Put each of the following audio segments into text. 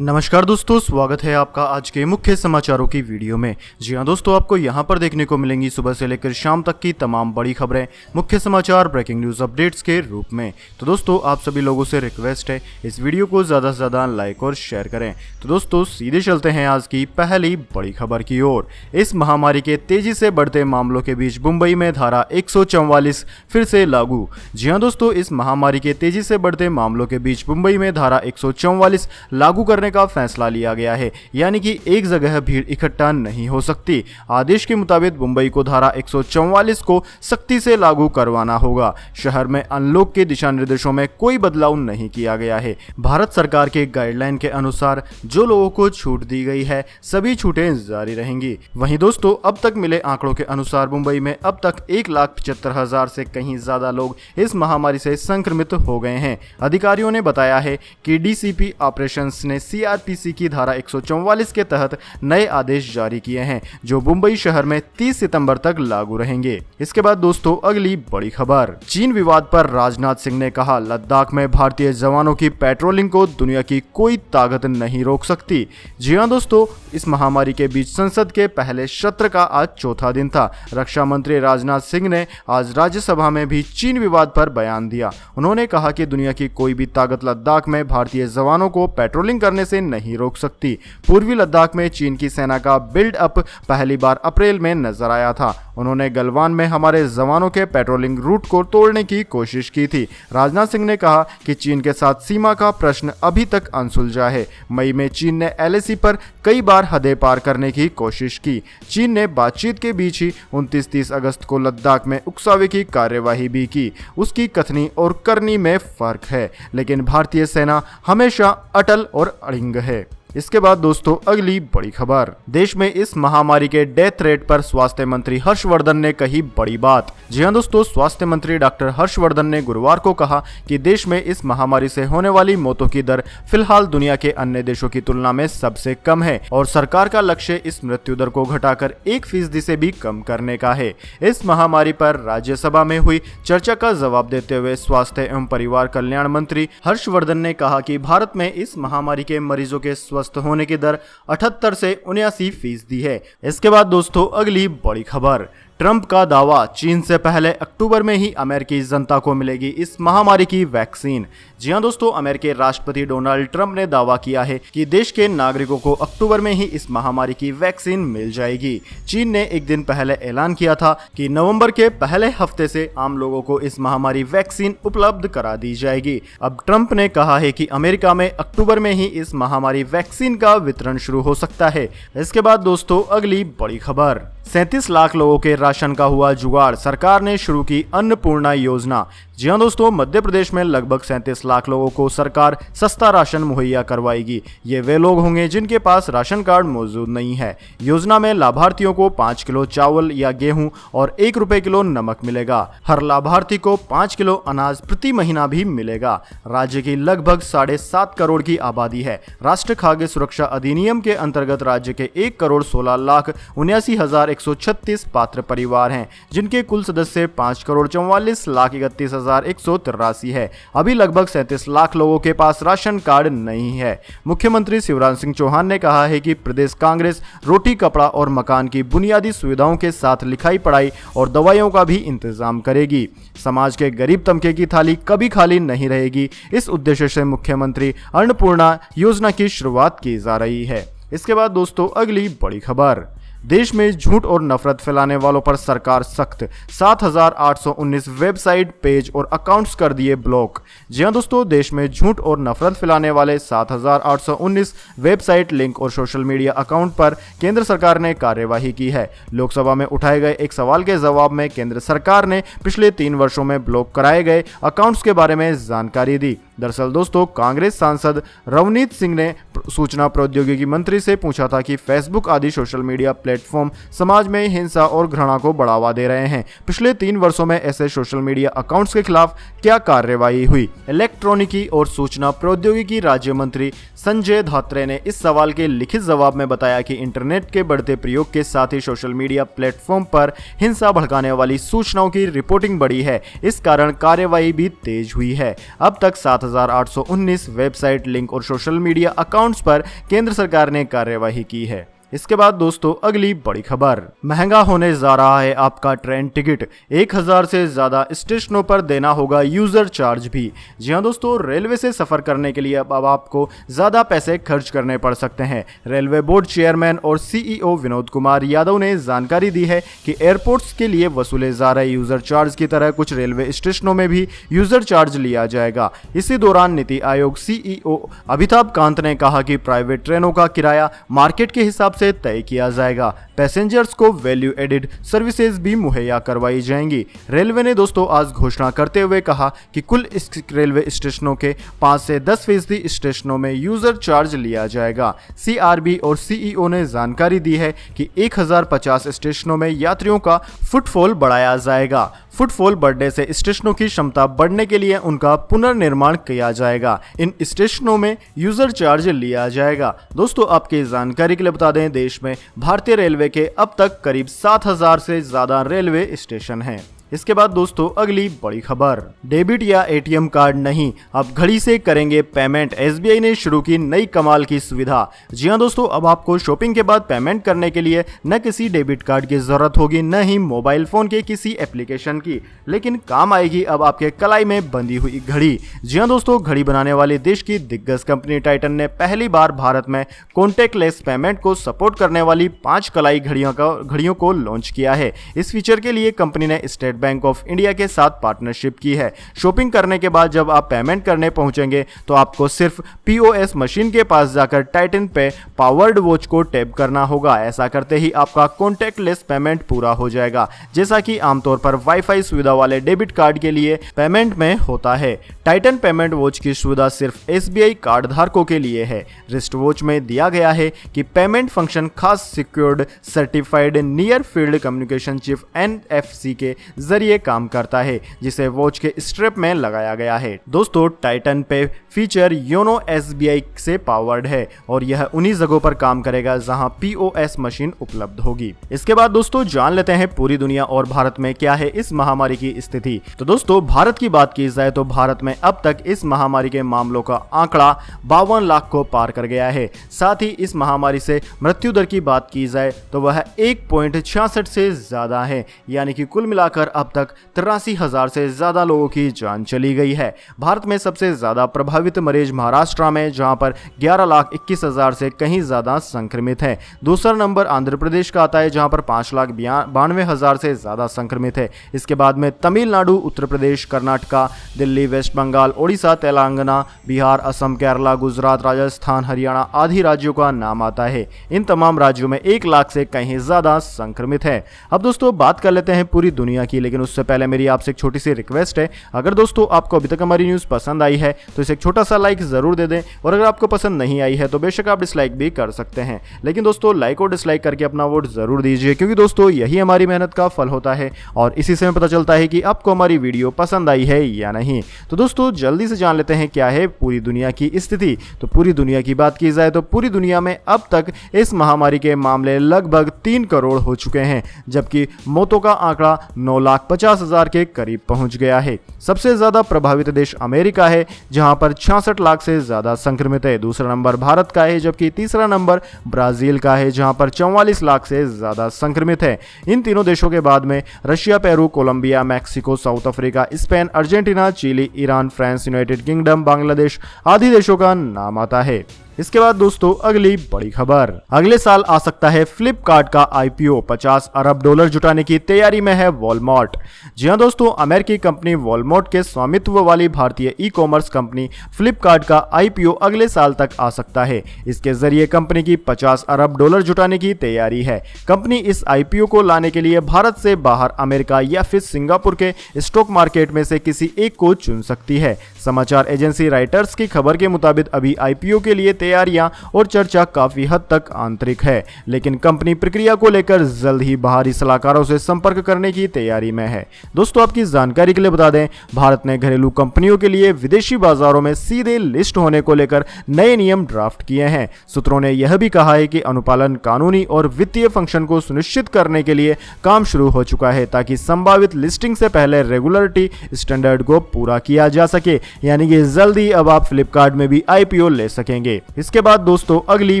नमस्कार दोस्तों, स्वागत है आपका आज के मुख्य समाचारों की वीडियो में। जी हां दोस्तों, आपको यहां पर देखने को मिलेंगी सुबह से लेकर शाम तक की तमाम बड़ी खबरें, मुख्य समाचार, ब्रेकिंग न्यूज़ अपडेट्स के रूप में। तो दोस्तों, आप सभी लोगों से रिक्वेस्ट है इस वीडियो को ज़्यादा से ज़्यादा लाइक और शेयर करें। तो दोस्तों, सीधे चलते हैं आज की पहली बड़ी खबर की ओर। इस महामारी के तेजी से बढ़ते मामलों के बीच मुंबई में धारा 144 फिर से लागू। जी हां दोस्तों, इस महामारी के तेजी से बढ़ते मामलों के बीच मुंबई में धारा 144 लागू करने का फैसला लिया गया है, यानी कि एक जगह भीड़ इकट्ठा नहीं हो सकती। आदेश के मुताबिक मुंबई को धारा 144 को सख्ती से लागू करवाना होगा। शहर में अनलॉक के दिशा निर्देशों में कोई बदलाव नहीं किया गया है। भारत सरकार के गाइडलाइन के अनुसार जो लोगों को छूट दी गई है, सभी छूटें जारी रहेंगी। वहीं दोस्तों, अब तक मिले आंकड़ों के अनुसार मुंबई में अब तक 1,75,000 से कहीं ज्यादा लोग इस महामारी से संक्रमित हो गए हैं। अधिकारियों ने बताया है कि डीसीपी ऑपरेशंस ने सीआरपीसी की धारा 144 के तहत नए आदेश जारी किए हैं, जो मुंबई शहर में 30 सितंबर तक लागू रहेंगे। इसके बाद दोस्तों, अगली बड़ी खबर। चीन विवाद पर राजनाथ सिंह ने कहा, लद्दाख में भारतीय जवानों की पेट्रोलिंग को दुनिया की कोई ताकत नहीं रोक सकती। जी हां दोस्तों, इस महामारी के बीच संसद के पहले सत्र का आज चौथा दिन था। रक्षा मंत्री राजनाथ सिंह ने आज राज्यसभा में भी चीन विवाद पर बयान दिया। उन्होंने कहा कि दुनिया की कोई भी ताकत लद्दाख में भारतीय जवानों को पेट्रोलिंग करने से नहीं रोक सकती। पूर्वी लद्दाख में चीन की सेना का बिल्ड अप पहली बार अप्रैल में नजर आया था। उन्होंने गलवान में हमारे जवानों के पेट्रोलिंग रूट को तोड़ने की कोशिश की थी। राजनाथ सिंह ने कहा कि चीन के साथ सीमा का प्रश्न अभी तक अनसुलझा है। मई में चीन ने एलएसी पर कई बार हदें पार करने की कोशिश की। चीन ने बातचीत के बीच ही 29-30 अगस्त को लद्दाख में उकसावे की कार्यवाही भी की। उसकी कथनी और करनी में फर्क है, लेकिन भारतीय सेना हमेशा अटल और अड़िंग है। इसके बाद दोस्तों, अगली बड़ी खबर। देश में इस महामारी के डेथ रेट पर स्वास्थ्य मंत्री हर्षवर्धन ने कही बड़ी बात। जी हां दोस्तों, स्वास्थ्य मंत्री डॉक्टर हर्षवर्धन ने गुरुवार को कहा कि देश में इस महामारी से होने वाली मौतों की दर फिलहाल दुनिया के अन्य देशों की तुलना में सबसे कम है और सरकार का लक्ष्य इस मृत्यु दर को घटाकर 1% से भी कम करने का है। इस महामारी पर राज्यसभा में हुई चर्चा का जवाब देते हुए स्वास्थ्य एवं परिवार कल्याण मंत्री हर्षवर्धन ने कहा कि भारत में इस महामारी के मरीजों के स्वस्थ होने की दर 78 से 79% है। इसके बाद दोस्तों, अगली बड़ी खबर। ट्रंप का दावा, चीन से पहले अक्टूबर में ही अमेरिकी जनता को मिलेगी इस महामारी की वैक्सीन। जी हां दोस्तों, अमेरिकी राष्ट्रपति डोनाल्ड ट्रंप ने दावा किया है कि देश के नागरिकों को अक्टूबर में ही इस महामारी की वैक्सीन मिल जाएगी। चीन ने एक दिन पहले ऐलान किया था कि नवंबर के पहले हफ्ते से आम लोगों को इस महामारी वैक्सीन उपलब्ध करा दी जाएगी। अब ट्रंप ने कहा है कि अमेरिका में अक्टूबर में ही इस महामारी वैक्सीन का वितरण शुरू हो सकता है। इसके बाद दोस्तों, अगली बड़ी खबर। 37 लाख लोगों के राशन का हुआ जुगाड़, सरकार ने शुरू की अन्नपूर्णा योजना। जी हां दोस्तों, मध्य प्रदेश में लगभग 37 लाख लोगों को सरकार सस्ता राशन मुहैया करवाएगी। ये वे लोग होंगे जिनके पास राशन कार्ड मौजूद नहीं है। योजना में लाभार्थियों को 5 किलो चावल या गेहूं और 1 रुपए किलो नमक मिलेगा। हर लाभार्थी को 5 किलो अनाज प्रति महीना भी मिलेगा। राज्य की लगभग 7.5 करोड़ की आबादी है। राष्ट्रीय खाद्य सुरक्षा अधिनियम के अंतर्गत राज्य के 1,16,79,136 पात्र परिवार हैं, जिनके कुल सदस्य 5,44,31,183 है। अभी लगभग 37 लाख लोगों के पास राशन कार्ड नहीं है। मुख्यमंत्री शिवराज सिंह चौहान ने कहा है कि प्रदेश कांग्रेस रोटी, कपड़ा और मकान की बुनियादी सुविधाओं के साथ लिखाई पढ़ाई और दवाइयों का भी इंतजाम करेगी। समाज के गरीब तबके की थाली कभी खाली नहीं रहेगी। इस उद्देश्य से मुख्यमंत्री अन्नपूर्णा योजना की शुरुआत की जा रही है। इसके बाद दोस्तों, अगली बड़ी खबर। देश में झूठ और नफरत फैलाने वालों पर सरकार सख्त, 7,819 वेबसाइट, पेज और अकाउंट्स कर दिए ब्लॉक। जी हां दोस्तों, देश में झूठ और नफरत फैलाने वाले 7,819 वेबसाइट, लिंक और सोशल मीडिया अकाउंट पर केंद्र सरकार ने कार्यवाही की है। लोकसभा में उठाए गए एक सवाल के जवाब में केंद्र सरकार ने पिछले 3 वर्षों में ब्लॉक कराए गए अकाउंट्स के बारे में जानकारी दी। दरअसल दोस्तों, कांग्रेस सांसद रवनीत सिंह ने सूचना प्रौद्योगिकी मंत्री से पूछा था कि फेसबुक आदि सोशल मीडिया प्लेटफॉर्म समाज में हिंसा और घृणा को बढ़ावा दे रहे हैं। पिछले 3 वर्षों में ऐसे सोशल मीडिया अकाउंट्स के खिलाफ क्या कार्रवाई हुई? इलेक्ट्रॉनिकी और सूचना प्रौद्योगिकी राज्य मंत्री संजय धोत्रे ने इस सवाल के लिखित जवाब में बताया कि इंटरनेट के बढ़ते प्रयोग के साथ ही सोशल मीडिया प्लेटफॉर्म पर हिंसा भड़काने वाली सूचनाओं की रिपोर्टिंग बढ़ी है। इस कारण कार्रवाई भी तेज हुई है। अब तक 7,819 वेबसाइट, लिंक और सोशल मीडिया अकाउंट डिस्काउंट्स पर केंद्र सरकार ने कार्यवाही की है। इसके बाद दोस्तों अगली बड़ी खबर, महंगा होने जा रहा है आपका ट्रेन टिकट, 1000 से ज्यादा स्टेशनों पर देना होगा यूजर चार्ज भी। जी हां दोस्तों, रेलवे से सफर करने के लिए अब आपको ज्यादा पैसे खर्च करने पड़ सकते हैं। रेलवे बोर्ड चेयरमैन और सीईओ विनोद कुमार यादव ने जानकारी दी है कि एयरपोर्ट्स के लिए वसूले जा रहे यूजर चार्ज की तरह कुछ रेलवे स्टेशनों में भी यूजर चार्ज लिया जाएगा। इसी दौरान नीति आयोग सीईओ अमिताभ कांत ने कहा कि प्राइवेट ट्रेनों का किराया मार्केट के हिसाब से तय किया जाएगा। पैसेंजर्स को वैल्यू एडिड सर्विसेज भी मुहैया करवाई जाएंगी। रेलवे ने दोस्तों आज घोषणा करते हुए कहा कि कुल रेलवे स्टेशनों के 5 से 10% स्टेशनों में यूजर चार्ज लिया जाएगा। सीआरबी और सीईओ ने जानकारी दी है कि 1050 स्टेशनों में यात्रियों का फुटफॉल बढ़ाया जाएगा। फुटफॉल बढ़ने से स्टेशनों की क्षमता बढ़ने के लिए उनका पुनर्निर्माण किया जाएगा। इन स्टेशनों में यूजर चार्ज लिया जाएगा। दोस्तों आपकी जानकारी के लिए बता दें, देश में भारतीय रेलवे के अब तक करीब 7000 से ज्यादा रेलवे स्टेशन हैं। इसके बाद दोस्तों अगली बड़ी खबर, डेबिट या एटीएम कार्ड नहीं, अब घड़ी से करेंगे पेमेंट। एसबीआई ने शुरू की नई कमाल की सुविधा। जी हां दोस्तों, अब आपको शॉपिंग के बाद पेमेंट करने के लिए न किसी डेबिट कार्ड की जरूरत होगी, न ही मोबाइल फोन के किसी एप्लीकेशन की, लेकिन काम आएगी अब आपके कलाई में बंधी हुई घड़ी। जी हां दोस्तों, घड़ी बनाने वाली देश की दिग्गज कंपनी टाइटन ने पहली बार भारत में कॉन्टेक्टलेस पेमेंट को सपोर्ट करने वाली 5 कलाई घड़ियों को लॉन्च किया है। इस फीचर के लिए कंपनी ने स्टेट बैंक ऑफ इंडिया के साथ पार्टनरशिप की है। शॉपिंग करने के बाद जब आप पेमेंट करने पहुंचेंगे तो आपको सिर्फ पीओएस मशीन के पास जाकर टाइटन पे पावर्ड वॉच को टैप करना होगा। ऐसा करते ही आपका कॉन्टेक्टलेस पेमेंट पूरा हो जाएगा, जैसा कि आमतौर पर वाईफाई सुविधा वाले डेबिट कार्ड के लिए पेमेंट में होता है। टाइटन पेमेंट वॉच की सुविधा सिर्फ एसबीआई कार्ड धारकों के लिए है। रिस्ट वॉच में दिया गया है कि पेमेंट फंक्शन खास secured certified near field communication chip NFC के जरिए काम करता है, जिसे वॉच के स्ट्रैप में लगाया गया है। दोस्तों Titan pay feature YONO SBI से पावर्ड है और यह उन्हीं जगहों पर काम करेगा जहां पीओएस मशीन उपलब्ध होगी। इसके बाद दोस्तों जान लेते हैं पूरी दुनिया और भारत में क्या है इस महामारी की स्थिति। तो दोस्तों भारत की बात की जाए तो भारत में अब तक इस महामारी के मामलों का आंकड़ा 52 लाख को पार कर गया है। साथ ही इस महामारी से मृत्यु दर की बात की जाए तो वह 1.66 से ज्यादा है, यानी कि कुल मिलाकर अब तक 83,000 से ज्यादा लोगों की जान चली गई है। भारत में सबसे ज्यादा प्रभावित मरीज महाराष्ट्र में, जहां पर 11,21,000 से कहीं ज्यादा संक्रमित है। दूसरा नंबर आंध्र प्रदेश का आता है, जहां पर 5,92,000 से ज्यादा संक्रमित है। इसके बाद में तमिलनाडु, उत्तर प्रदेश, कर्नाटका, दिल्ली, वेस्ट बंगाल, ओडिशा, तेलंगाना, बिहार, असम, केरला, गुजरात, राजस्थान, हरियाणा आदि राज्यों का नाम आता है। इन तमाम राज्यों में 1 लाख से कहीं ज्यादा संक्रमित है। अब दोस्तों बात कर लेते हैं पूरी दुनिया की, लेकिन उससे पहले मेरी आपसे एक छोटी सी रिक्वेस्ट है, अगर दोस्तों आपको अभी तक हमारी न्यूज़ पसंद आई है तो इसे एक छोटा सा लाइक ज़रूर दे दें, और अगर आपको पसंद नहीं आई है तो बेशक आप डिसलाइक भी कर सकते हैं, लेकिन दोस्तों लाइक और डिसलाइक करके अपना वोट ज़रूर दीजिए, क्योंकि दोस्तों यही हमारी मेहनत का फल होता है और इसी से हमें पता चलता है कि आपको हमारी वीडियो पसंद आई है या नहीं। तो दोस्तों जल्दी से जान लेते हैं क्या है पूरी दुनिया की स्थिति। तो पूरी दुनिया की बात की जाए तो पूरी दुनिया में अब तक इस महामारी के मामले लगभग 3 करोड़ हो चुके हैं, जबकि मौतों का आंकड़ा 9,50,000 के करीब पहुंच गया है। सबसे ज्यादा प्रभावित देश अमेरिका है, जहां पर 66 लाख से ज्यादा संक्रमित है। दूसरा नंबर भारत का है, जबकि तीसरा नंबर ब्राजील का है, जहां पर 44 लाख से ज्यादा संक्रमित है। इन तीनों देशों के बाद में Russia, Peru, Colombia, Mexico, South Africa, Spain, Argentina, Chile, Iran, France, United Kingdom, Bangladesh आदि देशों का नाम आता है। इसके बाद दोस्तों अगली बड़ी खबर, अगले साल आ सकता है फ्लिपकार्ट का आईपीओ, $50 अरब जुटाने की तैयारी में है वॉलमार्ट। जी हां दोस्तों, अमेरिकी कंपनी वॉलमार्ट के स्वामित्व वाली भारतीय ई कॉमर्स कंपनी फ्लिपकार्ट का आईपीओ अगले साल तक आ सकता है। इसके जरिए कंपनी की $50 अरब जुटाने की तैयारी है। कंपनी इस आईपीओ को लाने के लिए भारत से बाहर अमेरिका या फिर सिंगापुर के स्टॉक मार्केट में से किसी एक को चुन सकती है। समाचार एजेंसी राइटर्स की खबर के मुताबिक अभी आईपीओ के लिए तैयारियां और चर्चा काफी हद तक आंतरिक है, लेकिन कंपनी प्रक्रिया को लेकर जल्द ही बाहरी सलाहकारों से संपर्क करने की तैयारी में है। दोस्तों आपकी जानकारी के लिए बता दें, भारत ने घरेलू कंपनियों के लिए विदेशी बाजारों में सीधे लिस्ट होने को लेकर नए नियम ड्राफ्ट किए हैं। सूत्रों ने यह भी कहा है कि अनुपालन कानूनी और वित्तीय फंक्शन को सुनिश्चित करने के लिए काम शुरू हो चुका है, ताकि संभावित लिस्टिंग से पहले रेगुलेटरी स्टैंडर्ड को पूरा किया जा सके। यानी कि जल्दी अब आप फ्लिपकार्ट में भी आईपीओ ले सकेंगे। इसके बाद दोस्तों अगली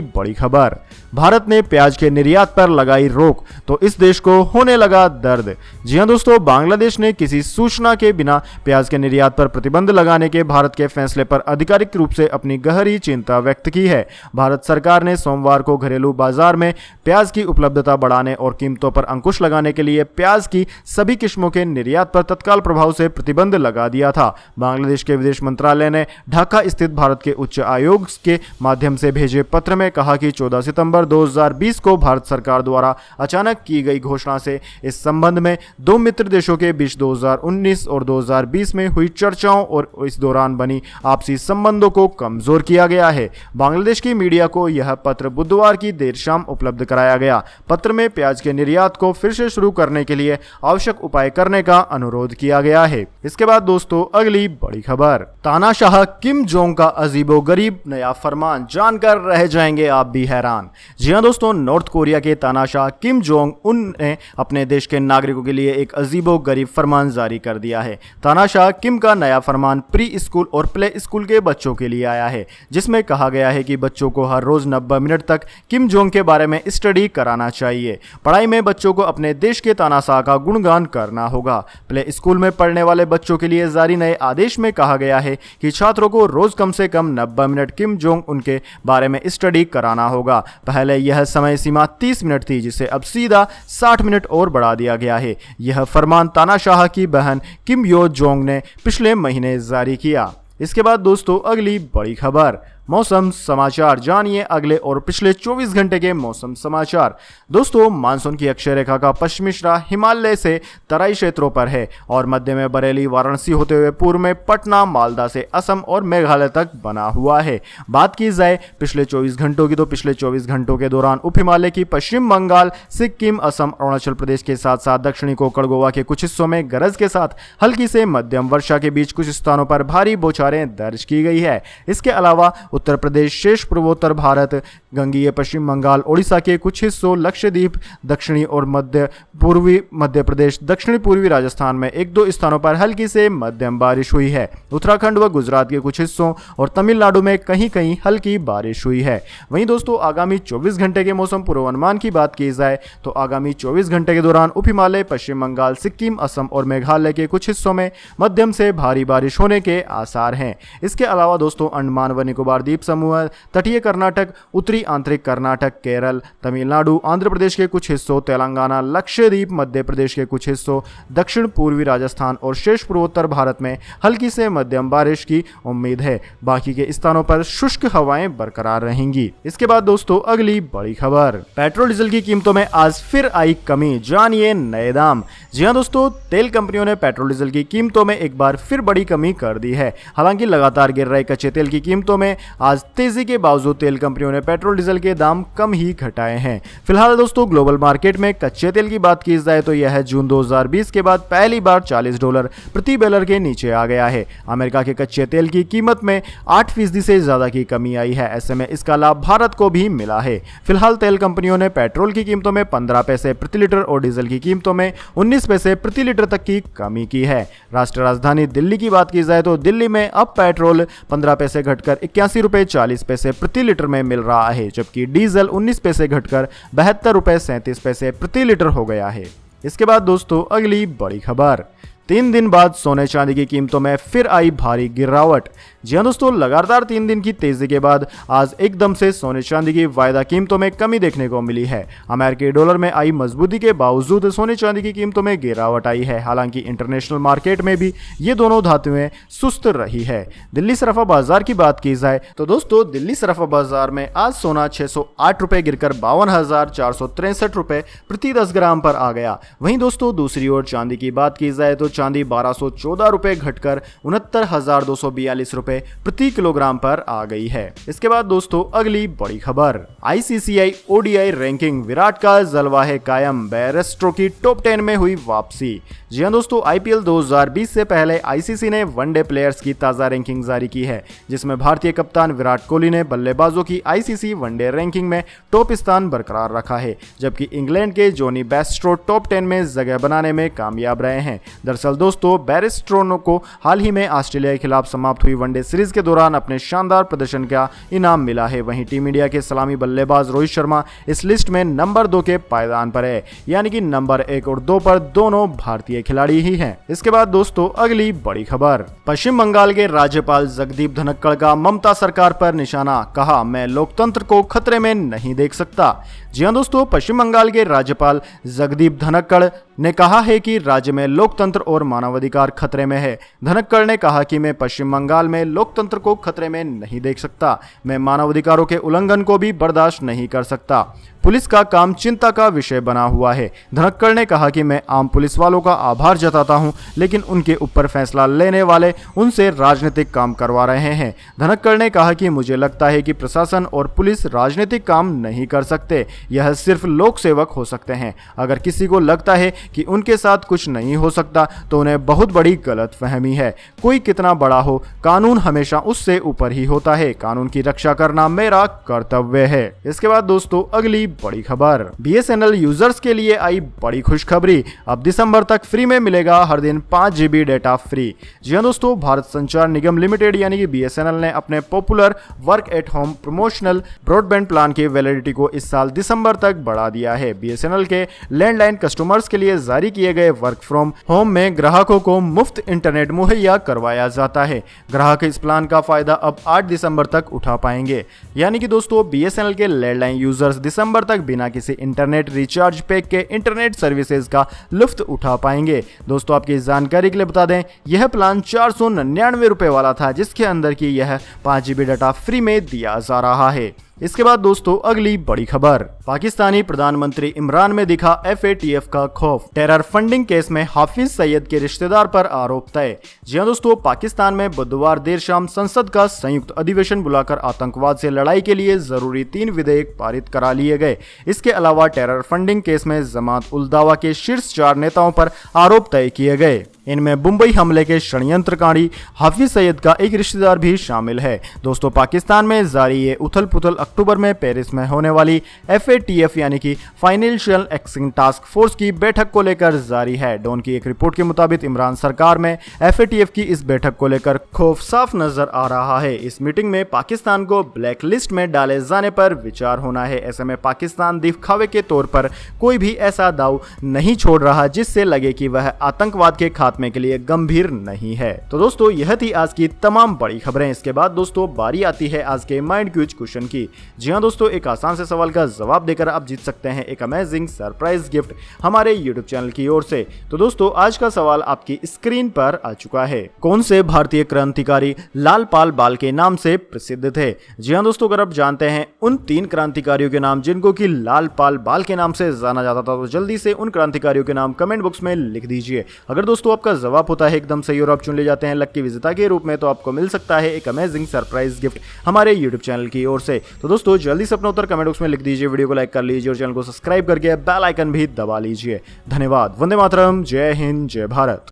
बड़ी खबर, भारत ने प्याज के निर्यात पर लगाई रोक तो इस देश को होने लगा दर्द। जी हां दोस्तों, बांग्लादेश ने किसी सूचना के बिना प्याज के निर्यात पर प्रतिबंध लगाने के भारत के फैसले पर आधिकारिक रूप से अपनी गहरी चिंता व्यक्त की है। भारत सरकार ने सोमवार को घरेलू बाजार में प्याज की उपलब्धता बढ़ाने और कीमतों पर अंकुश लगाने के लिए प्याज की सभी किस्मों के निर्यात पर तत्काल प्रभाव से प्रतिबंध लगा दिया था। बांग्लादेश के विदेश मंत्रालय ने ढाका स्थित भारत के उच्च आयोग के माध्यम से भेजे पत्र में कहा कि 14 सितंबर 2020 को भारत सरकार द्वारा अचानक की गई घोषणा से इस संबंध में दो मित्र देशों के बीच 2019 और 2020 में हुई चर्चाओं और इस दौरान बनी आपसी संबंधों को कमजोर किया गया है। बांग्लादेश की मीडिया को यह पत्र बुधवार की देर शाम उपलब्ध कराया गया। पत्र में प्याज के निर्यात को फिर से शुरू करने के लिए आवश्यक उपाय करने का अनुरोध किया गया है। इसके बाद दोस्तों अगली बड़ी खबर, तानाशाह किम जोंग का अजीबोगरीब नया फरमान, जानकर रह जाएंगे आप भी हैरान। जी हां दोस्तों, नॉर्थ कोरिया के तानाशाह किम जोंग उन ने अपने देश के नागरिकों के लिए एक अजीबोगरीब फरमान जारी कर दिया है। तानाशाह किम का नया फरमान प्री स्कूल और प्ले स्कूल के बच्चों के लिए आया है, जिसमें कहा गया है कि बच्चों को हर रोज 90 मिनट तक किम जोंग के बारे में स्टडी कराना चाहिए। पढ़ाई में बच्चों को अपने देश के तानाशाह का गुणगान करना होगा। प्ले स्कूल में पढ़ने वाले बच्चों के लिए जारी नए आदेश में कहा गया है कि छात्रों को रोज कम से कम 90 मिनट किम जोंग उनके बारे में स्टडी कराना होगा। पहले यह समय सीमा 30 मिनट थी, जिसे अब सीधा 60 मिनट और बढ़ा दिया गया है। यह फरमान तानाशाह की बहन किम यो जोंग ने पिछले महीने जारी किया। इसके बाद दोस्तों अगली बड़ी खबर, मौसम समाचार, जानिए अगले और पिछले 24 घंटे के मौसम समाचार। दोस्तों, मानसून की अक्षय रेखा का पश्चिमी सिरा हिमालय से तराई क्षेत्रों पर है और मध्य में बरेली वाराणसी होते हुए पूर्व में पटना मालदा से असम और मेघालय तक बना हुआ है। बात की जाए पिछले 24 घंटों की, तो पिछले 24 घंटों के दौरान उप हिमालय की पश्चिम बंगाल, सिक्किम, असम, अरुणाचल प्रदेश के साथ साथ दक्षिणी कोंकण गोवा के कुछ हिस्सों में गरज के साथ हल्की से मध्यम वर्षा के बीच कुछ स्थानों पर भारी बौछारें दर्ज की गई है। इसके अलावा उत्तर प्रदेश, शेष पूर्वोत्तर भारत, गंगीय पश्चिम बंगाल, ओडिशा के कुछ हिस्सों, लक्षद्वीप, दक्षिणी और मध्य पूर्वी मध्य प्रदेश, दक्षिणी पूर्वी राजस्थान में एक दो स्थानों पर हल्की से मध्यम बारिश हुई है। उत्तराखंड व गुजरात के कुछ हिस्सों और तमिलनाडु में कहीं कहीं हल्की बारिश हुई है। वहीं दोस्तों आगामी 24 घंटे के मौसम पूर्वानुमान की बात की जाए तो आगामी 24 घंटे के दौरान उप हिमालय, पश्चिम बंगाल, सिक्किम, असम और मेघालय के कुछ हिस्सों में मध्यम से भारी बारिश होने के आसार हैं। इसके अलावा दोस्तों अंडमान व निकोबार द्वीप समूह, तटीय कर्नाटक, उत्तरी आंतरिक कर्नाटक, केरल, तमिलनाडु, आंध्र प्रदेश के कुछ हिस्सों, तेलंगाना, लक्षद्वीप, मध्य प्रदेश के कुछ हिस्सों, दक्षिण पूर्वी राजस्थान और शेष पूर्वोत्तर भारत में हल्की से मध्यम बारिश की उम्मीद है। बाकी के स्थानों पर शुष्क हवाएं बरकरार रहेंगी। इसके बाद दोस्तों अगली बड़ी खबर, पेट्रोल डीजल की कीमतों में आज फिर आई कमी, जानिए नए दाम। जी हां दोस्तों, तेल कंपनियों ने पेट्रोल डीजल की कीमतों में एक बार फिर बड़ी कमी कर दी है। हालांकि लगातार गिर रहे कच्चे तेल की कीमतों में आज तेजी के बावजूद तेल कंपनियों ने पेट्रोल डीजल के दाम कम ही घटाए हैं। फिलहाल दोस्तों ग्लोबल मार्केट में कच्चे तेल की बात की जाए तो यह जून 2020 के बाद पहली बार $40 प्रति बैरल के नीचे आ गया है। अमेरिका के कच्चे तेल की कीमत में 8% से ज्यादा की कमी आई है। ऐसे में इसका लाभ भारत को भी मिला है। फिलहाल तेल कंपनियों ने पेट्रोल की कीमतों में 15 पैसे प्रति लीटर और डीजल की कीमतों में 19 पैसे प्रति लीटर तक की कमी की है। राष्ट्रीय राजधानी दिल्ली की बात की जाए तो दिल्ली में अब पेट्रोल 15 पैसे घटकर 81 रुपए 40 पैसे प्रति लीटर में मिल रहा है, जबकि डीजल 19 पैसे घटकर 72 रुपए 37 पैसे प्रति लीटर हो गया है। इसके बाद दोस्तों अगली बड़ी खबर, 3 दिन बाद सोने चांदी की कीमतों में फिर आई भारी गिरावट। जी हां दोस्तों, लगातार 3 दिन की तेजी के बाद आज एकदम से सोने चांदी की वायदा कीमतों में कमी देखने को मिली है। अमेरिकी डॉलर में आई मजबूती के बावजूद सोने चांदी की कीमतों में गिरावट आई है। हालांकि इंटरनेशनल मार्केट में भी ये दोनों धातुएं सुस्त रही है। दिल्ली सराफा बाजार की बात की जाए तो दोस्तों दिल्ली सराफा बाजार में आज सोना 608 रुपए गिरकर 52,463 रुपए प्रति 10 ग्राम पर आ गया। वहीं दोस्तों दूसरी ओर चांदी की बात की जाए तो चांदी 1214 रुपए घटकर 69,242 रुपए प्रति किलोग्राम पर आ गई है। इसके बाद दोस्तों अगली बड़ी खबर, आईसीसीआई ओडीआई रैंकिंग, विराट का जलवा है कायम, बैरस्टो की टॉप 10 में हुई वापसी। जी हां दोस्तों, आईपीएल 2020 से पहले आईसीसी ने वनडे प्लेयर्स की ताजा रैंकिंग जारी की है, जिसमें भारतीय कप्तान विराट कोहली ने बल्लेबाजों की आईसीसी वनडे रैंकिंग में टॉप स्थान बरकरार रखा है, जबकि इंग्लैंड के जॉनी बेयरस्टो टॉप 10 में जगह बनाने में कामयाब रहे हैं। दरअसल दरअसल दोस्तों बैरिस्टोनो को हाल ही में ऑस्ट्रेलिया के खिलाफ समाप्त हुई वनडे सीरीज के दौरान अपने शानदार प्रदर्शन का इनाम मिला है। वहीं टीम इंडिया के सलामी बल्लेबाज रोहित शर्मा इस लिस्ट में नंबर 2 के पायदान पर है, यानी कि नंबर 1 और 2 पर दोनों भारतीय खिलाड़ी ही हैं। इसके बाद दोस्तों अगली बड़ी खबर, पश्चिम बंगाल के राज्यपाल जगदीप धनखड़ का ममता सरकार पर निशाना, कहा मैं लोकतंत्र को खतरे में नहीं देख सकता। जी हां दोस्तों, पश्चिम बंगाल के राज्यपाल जगदीप धनखड़ ने कहा है कि राज्य में लोकतंत्र और मानवाधिकार खतरे में है। धनखड़ ने कहा कि मैं पश्चिम बंगाल में लोकतंत्र को खतरे में नहीं देख सकता, मैं मानवाधिकारों के उल्लंघन को भी बर्दाश्त नहीं कर सकता। पुलिस का काम चिंता का विषय बना हुआ है। धनखड़ ने कहा कि मैं आम पुलिस वालों का आभार जताता हूं, लेकिन उनके ऊपर फैसला लेने वाले उनसे राजनीतिक काम करवा रहे हैं। धनखड़ ने कहा कि मुझे लगता है कि प्रशासन और पुलिस राजनीतिक काम नहीं कर सकते, यह सिर्फ लोक सेवक हो सकते हैं। अगर किसी को लगता है कि उनके साथ कुछ नहीं हो सकता तो उन्हें बहुत बड़ी गलतफहमी है। कोई कितना बड़ा हो, कानून हमेशा उससे ऊपर ही होता है। कानून की रक्षा करना मेरा कर्तव्य है। इसके बाद दोस्तों अगली बड़ी खबर, BSNL यूजर्स के लिए आई बड़ी खुशखबरी, अब दिसंबर तक फ्री में मिलेगा हर दिन 5 GB डेटा फ्री। जी हां दोस्तों, भारत संचार निगम लिमिटेड यानी कि BSNL ने अपने popular work at home promotional broadband plan की वैलिडिटी को इस साल दिसंबर तक बढ़ा दिया है। BSNL के लैंडलाइन कस्टमर्स के लिए जारी किए गए वर्क फ्रॉम होम में ग्राहकों को मुफ्त इंटरनेट मुहैया करवाया जाता है। ग्राहक इस प्लान का फायदा अब 8 दिसंबर तक उठा पाएंगे, यानी कि दोस्तों BSNL के लैंडलाइन यूजर्स दिसंबर तक बिना किसी इंटरनेट रिचार्ज पैक के इंटरनेट सर्विसेज का लुफ्त उठा पाएंगे। दोस्तों आपकी जानकारी के लिए बता दें, यह प्लान 499 रुपए वाला था, जिसके अंदर की यह 5 GB डाटा फ्री में दिया जा रहा है। इसके बाद दोस्तों अगली बड़ी खबर, पाकिस्तानी प्रधानमंत्री इमरान में दिखा FATF का खौफ, टेरर फंडिंग केस में हाफिज सईद के रिश्तेदार पर आरोप तय। जी हां दोस्तों, पाकिस्तान में बुधवार देर शाम संसद का संयुक्त अधिवेशन बुलाकर आतंकवाद से लड़ाई के लिए जरूरी 3 विधेयक पारित करा लिए गए। इसके अलावा टेरर फंडिंग केस में जमात उल दावा के शीर्ष 4 नेताओं पर आरोप तय किए गए। इनमें मुंबई हमले के षड्यंत्रकारी हाफिज सईद का एक रिश्तेदार भी शामिल है। दोस्तों पाकिस्तान में जारी ये उथल पुथल अक्टूबर में पेरिस में होने वाली FATF यानी कि फाइनेंशियल एक्शन टास्क फोर्स की बैठक को लेकर जारी है। डॉन की एक रिपोर्ट के मुताबिक इमरान सरकार में FATF की इस बैठक को लेकर खौफ साफ नजर आ रहा है। इस मीटिंग में पाकिस्तान को ब्लैक लिस्ट में डाले जाने पर विचार होना है। ऐसे में पाकिस्तान दिखावे के तौर पर कोई भी ऐसा दाव नहीं छोड़ रहा जिससे लगे कि वह आतंकवाद के खात्मे के लिए गंभीर नहीं है। तो दोस्तों यह थी आज की तमाम बड़ी खबरें। इसके बाद दोस्तों बारी आती है आज के माइंड क्यूज क्वेश्चन की। जी हां दोस्तों, एक आसान से सवाल का जवाब देकर आप जीत सकते हैं एक अमेजिंग सरप्राइज गिफ्ट हमारे YouTube चैनल की ओर से। तो दोस्तों आज का सवाल आपकी स्क्रीन पर आ चुका है। कौन से भारतीय क्रांतिकारी लाल पाल बाल के नाम से प्रसिद्ध थे? जी हां दोस्तों, अगर आप जानते हैं उन 3 क्रांतिकारियों के नाम जिनको कि लाल पाल बाल के नाम से जाना जाता था, तो जल्दी से उन क्रांतिकारियों के नाम कमेंट बॉक्स में लिख दीजिए। अगर दोस्तों आपका जवाब होता है एकदम सही और आप चुन ले जाते हैं लकी विजेता के रूप में, तो आपको मिल सकता है एक अमेजिंग सरप्राइज गिफ्ट हमारे YouTube चैनल की ओर से। तो दोस्तों जल्दी से अपना उत्तर कमेंट बॉक्स में लिख दीजिए, वीडियो को लाइक कर लीजिए और चैनल को सब्सक्राइब करके बेल आइकन भी दबा लीजिए। धन्यवाद। वंदे मातरम। जय हिंद, जय भारत।